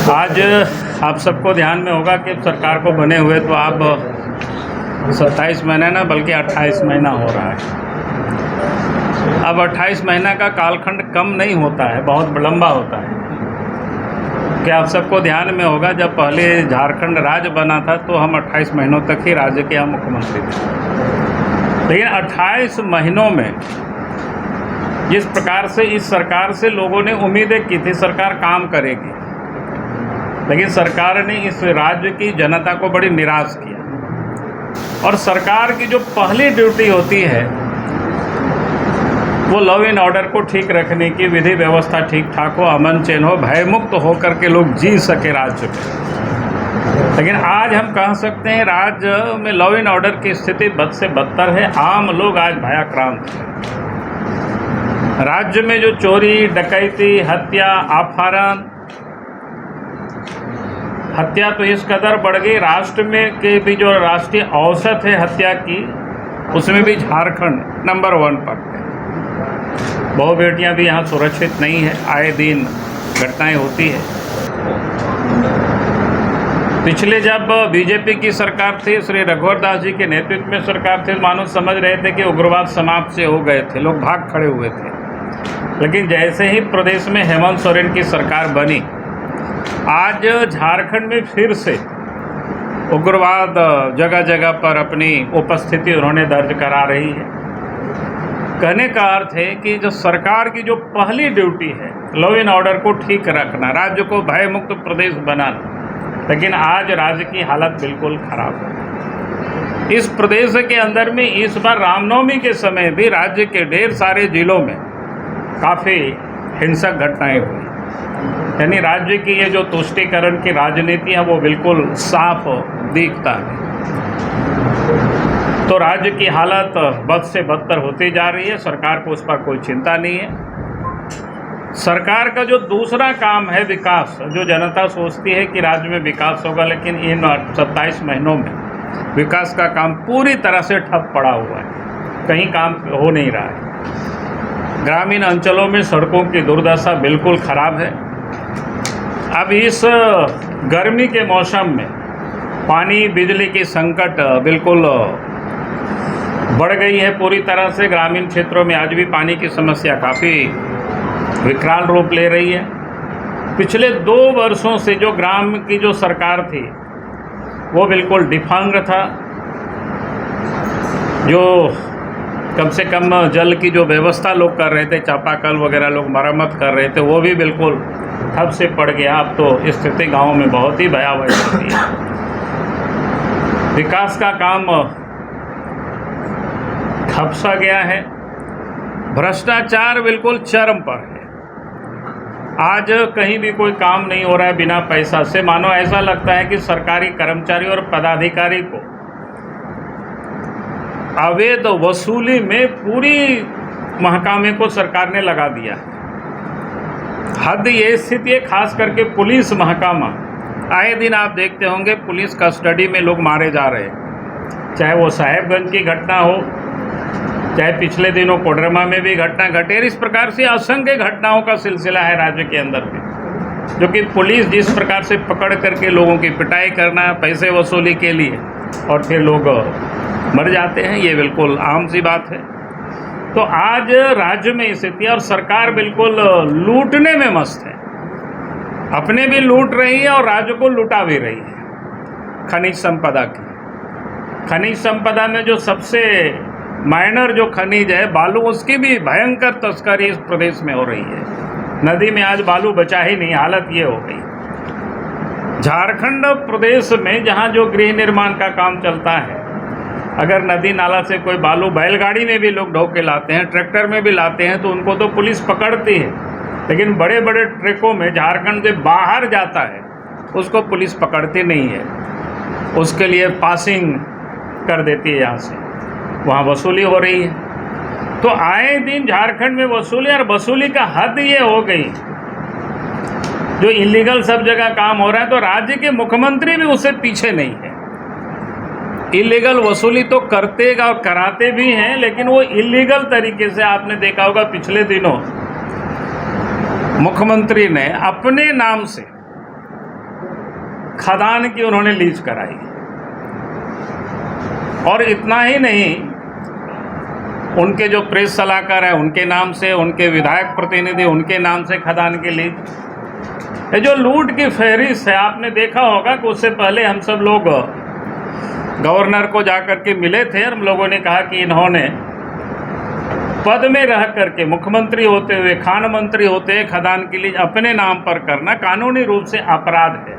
आज आप सबको ध्यान में होगा कि सरकार को बने हुए तो आप 27 महीना ना बल्कि 28 महीना हो रहा है। अब 28 महीना का कालखंड कम नहीं होता है, बहुत लंबा होता है। क्या आप सबको ध्यान में होगा जब पहले झारखंड राज्य बना था तो हम 28 महीनों तक ही राज्य के हम मुख्यमंत्री थे। लेकिन 28 महीनों में जिस प्रकार से इस सरकार से लोगों ने उम्मीदें की थी सरकार काम करेगी, लेकिन सरकार ने इस राज्य की जनता को बड़ी निराश किया। और सरकार की जो पहली ड्यूटी होती है वो लॉ एंड ऑर्डर को ठीक रखने की, विधि व्यवस्था ठीक ठाक हो, अमन चैन हो, भयमुक्त होकर के लोग जी सके राज्य में। लेकिन आज हम कह सकते हैं राज्य में लॉ एंड ऑर्डर की स्थिति बद से बदतर है। आम लोग आज भयाक्रांत हैं। राज्य में जो चोरी, डकैती, हत्या, अपहरण, हत्या तो इस कदर बढ़ गई, राष्ट्र में के भी जो राष्ट्रीय औसत है हत्या की, उसमें भी झारखंड नंबर 1 पर है। बहु बेटियां भी यहाँ सुरक्षित नहीं है, आए दिन घटनाएं होती है। पिछले जब बीजेपी की सरकार थी, श्री रघुवर दास जी के नेतृत्व में सरकार थी, मानो समझ रहे थे कि उग्रवाद समाप्त से हो गए थे, लोग भाग खड़े हुए थे। लेकिन जैसे ही प्रदेश में हेमंत सोरेन की सरकार बनी, आज झारखंड में फिर से उग्रवाद जगह जगह पर अपनी उपस्थिति उन्होंने दर्ज करा रही है। कहने का अर्थ है कि जो सरकार की जो पहली ड्यूटी है लॉ एंड ऑर्डर को ठीक रखना, राज्य को भयमुक्त प्रदेश बनाना, लेकिन आज राज्य की हालत बिल्कुल खराब है। इस प्रदेश के अंदर में इस बार रामनवमी के समय भी राज्य के ढेर सारे जिलों में काफ़ी हिंसक घटनाएं हुई। यानी राज्य की ये जो तुष्टीकरण की राजनीति है वो बिल्कुल साफ दिखता है। तो राज्य की हालत बद से बदतर होती जा रही है। सरकार को उस पर कोई चिंता नहीं है। सरकार का जो दूसरा काम है विकास, जो जनता सोचती है कि राज्य में विकास होगा, लेकिन इन 27 महीनों में विकास का काम पूरी तरह से ठप पड़ा हुआ है, कहीं काम हो नहीं रहा है। ग्रामीण अंचलों में सड़कों की दुर्दशा बिल्कुल खराब है। अब इस गर्मी के मौसम में पानी बिजली की संकट बिल्कुल बढ़ गई है पूरी तरह से। ग्रामीण क्षेत्रों में आज भी पानी की समस्या काफ़ी विकराल रूप ले रही है। पिछले 2 वर्षों से जो ग्राम की जो सरकार थी वो बिल्कुल डिफंग था। जो कम से कम जल की जो व्यवस्था लोग कर रहे थे, चापाकल वगैरह लोग मरम्मत कर रहे थे, वो भी बिल्कुल ठप से पड़ गया। अब तो स्थिति गाँव में बहुत ही भयावह स्थिति है। विकास का काम ठप सा गया है। भ्रष्टाचार बिल्कुल चरम पर है। आज कहीं भी कोई काम नहीं हो रहा है बिना पैसा से। मानो ऐसा लगता है कि सरकारी कर्मचारी और पदाधिकारी को अवैध वसूली में पूरी महकमे को सरकार ने लगा दिया। हद ये स्थिति है, खास करके पुलिस महकमा। आए दिन आप देखते होंगे पुलिस कस्टडी में लोग मारे जा रहे हैं, चाहे वो साहेबगंज की घटना हो, चाहे पिछले दिनों कोडरमा में भी घटना घटे। इस प्रकार से असंख्य घटनाओं का सिलसिला है राज्य के अंदर में, जो कि पुलिस जिस प्रकार से पकड़ करके लोगों की पिटाई करना पैसे वसूली के लिए, और फिर लोग मर जाते हैं, ये बिल्कुल आम सी बात है। तो आज राज्य में स्थिति और सरकार बिल्कुल लूटने में मस्त है। अपने भी लूट रही है और राज्य को लुटा भी रही है। खनिज संपदा की, खनिज संपदा में जो सबसे माइनर जो खनिज है बालू, उसकी भी भयंकर तस्करी इस प्रदेश में हो रही है। नदी में आज बालू बचा ही नहीं, हालत ये हो गई। झारखंड प्रदेश में जहाँ जो गृह निर्माण का काम चलता है, अगर नदी नाला से कोई बालू बैलगाड़ी में भी लोग ढो के लाते हैं, ट्रैक्टर में भी लाते हैं, तो उनको तो पुलिस पकड़ती है। लेकिन बड़े बड़े ट्रकों में झारखंड से बाहर जाता है उसको पुलिस पकड़ती नहीं है, उसके लिए पासिंग कर देती है, यहाँ से वहाँ वसूली हो रही है। तो आए दिन झारखंड में वसूली, और वसूली का हद ये हो गई, जो इलीगल सब जगह काम हो रहा है, तो राज्य के मुख्यमंत्री भी उससे पीछे नहीं है। इलीगल वसूली तो करते और कराते भी हैं, लेकिन वो इलीगल तरीके से, आपने देखा होगा पिछले दिनों मुख्यमंत्री ने अपने नाम से खदान की उन्होंने लीज कराई। और इतना ही नहीं, उनके जो प्रेस सलाहकार हैं उनके नाम से, उनके विधायक प्रतिनिधि उनके नाम से खदान की लीज। ये जो लूट की फहरिस्त है, आपने देखा होगा कि उससे पहले हम सब लोग गवर्नर को जाकर के मिले थे और हम लोगों ने कहा कि इन्होंने पद में रह करके, मुख्यमंत्री होते हुए, खान मंत्री होते हुए खदान की लीज अपने नाम पर करना कानूनी रूप से अपराध है।